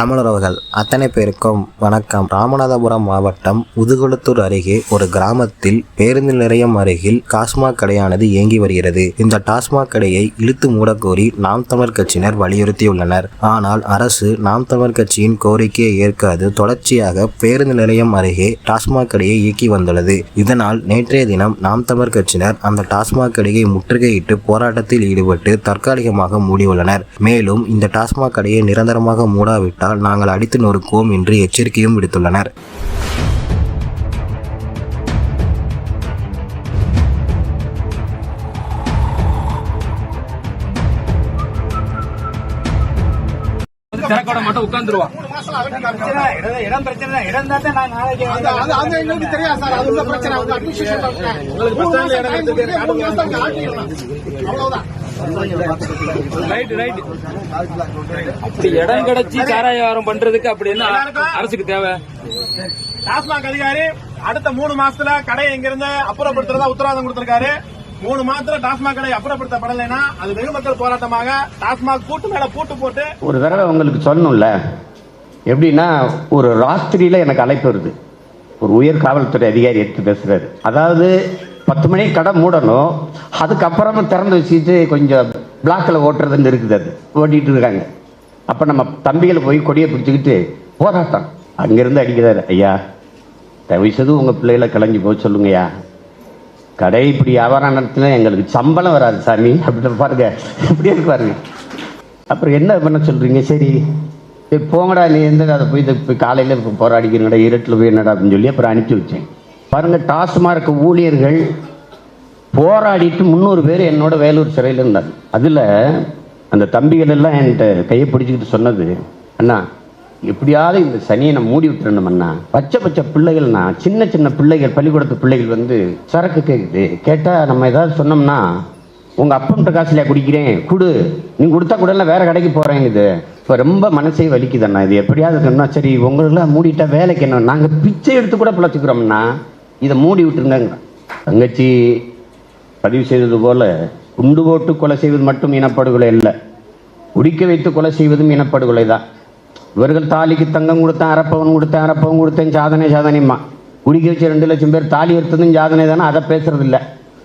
தமிழர்கள் அத்தனை பேருக்கும் வணக்கம். ராமநாதபுரம் மாவட்டம் முதுகுளத்தூர் அருகே ஒரு கிராமத்தில் பேருந்து நிலையம் அருகில் டாஸ்மாக் கடையானது இயங்கி வருகிறது. இந்த டாஸ்மாக் கடையை இழுத்து மூடக்கோரி நாம் தமிழர் கட்சியினர் வலியுறுத்தியுள்ளனர். ஆனால் அரசு நாம் தமிழர் கட்சியின் கோரிக்கையை ஏற்காது தொடர்ச்சியாக பேருந்து நிலையம் அருகே டாஸ்மாக் கடையை இயக்கி வந்துள்ளது. இதனால் நேற்றைய தினம் நாம் தமிழர் கட்சியினர் அந்த டாஸ்மாக் கடையை முற்றுகையிட்டு போராட்டத்தில் ஈடுபட்டு தற்காலிகமாக மூடியுள்ளனர். மேலும் இந்த டாஸ்மாக் கடையை நிரந்தரமாக மூடாவிட்டால் நாங்கள் அடித்து நொறுக்குவோம் என்று எச்சரிக்கையும் விடுத்துள்ளனர். மட்டும் உட்கார்ந்துருவான். அப்படி இடம் கிடைச்சி சாராயம் பண்றதுக்கு அப்படி என்ன அரசுக்கு தேவை? டாஸ்மாக் அதிகாரி அடுத்த 3 மாசத்துல கடையை இங்கிருந்து அப்புறப்படுத்துறதா உத்தரவாதம் கொடுத்திருக்காரு. 3 மாசத்துல டாஸ்மாக் கடை அப்புறப்படுத்தப்படலைன்னா அது வெகுமக்கள் போராட்டமாக டாஸ்மாக் பூட்டு மேல பூட்டு போட்டு ஒரு தடவை உங்களுக்கு சொல்லணும்ல. எப்படின்னா, ஒரு ராத்திரியில எனக்கு அழைப்பு வருது. ஒரு உயர் காவல்துறை அதிகாரி எடுத்து பேசுறாரு. அதாவது 10 மணிக்கு கடை மூடணும், அதுக்கப்புறமா திறந்து வச்சுட்டு கொஞ்சம் பிளாக்கில் ஓட்டுறதுன்னு இருக்குது. அது ஓட்டிகிட்டு இருக்காங்க. அப்போ நம்ம தம்பிகளை போய் கொடியை பிடிச்சிக்கிட்டு போராட்டம் அங்கேருந்து அடிக்கிறாரு. ஐயா, தயவுசெய்து உங்கள் பிள்ளைகளை கிளம்பி போக சொல்லுங்கய்யா, கடை இப்படி வியாபாரம் நடத்தினா எங்களுக்கு சம்பளம் வராது சாமி அப்படின்னு பாருங்க. இப்படியே இருக்கு பாருங்க. அப்புறம் என்ன பண்ண சொல்கிறீங்க? சரி போங்கடா, நீ எந்த அதை போய் காலையில் போராடிக்கிறங்கடா, இருட்டில் போய் என்னடா அப்படின்னு சொல்லி அப்புறம் அனுப்பிச்சி வச்சேன். பாருங்கள், டாஸ்மார்க் ஊழியர்கள் போராடிட்டு 300 பேர் என்னோட வேலூர் சிறையில் இருந்தாங்க. அதில் அந்த தம்பிகள் எல்லாம் என்கிட்ட கையை பிடிச்சிக்கிட்டு சொன்னது, அண்ணா எப்படியாவது இந்த சனியை நான் மூடி விட்டுறணும் அண்ணா. பச்சை பிள்ளைகள்னா, சின்ன சின்ன பிள்ளைகள், பள்ளிக்கூடத்து பிள்ளைகள் வந்து சரக்கு கேட்குது. கேட்டால் நம்ம ஏதாவது சொன்னோம்னா, உங்கள் அப்பன்ட்ட காசுலையா குடிக்கிறேன், கொடு, நீ கொடுத்தா கூட வேற கடைக்கு போகிறேன். இது இப்போ ரொம்ப மனசே வலிக்குதுண்ணா. இது எப்படியாவது இருக்கணும்னா, சரி உங்களெல்லாம் மூடிட்டா வேலைக்கு என்ன, நாங்கள் பிச்சை எடுத்து கூட பிழைச்சிக்கிறோம்னா இதை மூடி விட்டுருங்க. தங்கச்சி பதிவு செய்தது போல குண்டு போட்டு கொலை செய்வது மட்டும் இனப்படுகொலை இல்லை, குடிக்க வைத்து கொலை செய்வதும் இனப்படுகொலை தான். இவர்கள் தாலிக்கு தங்கம் கொடுத்தேன், அரப்பவன் கொடுத்தேன் சாதனைமா, குடிக்க வச்சு 2 லட்சம் பேர் தாலி எடுத்ததும் சாதனை தானே, அதை பேசுறது இல்லை.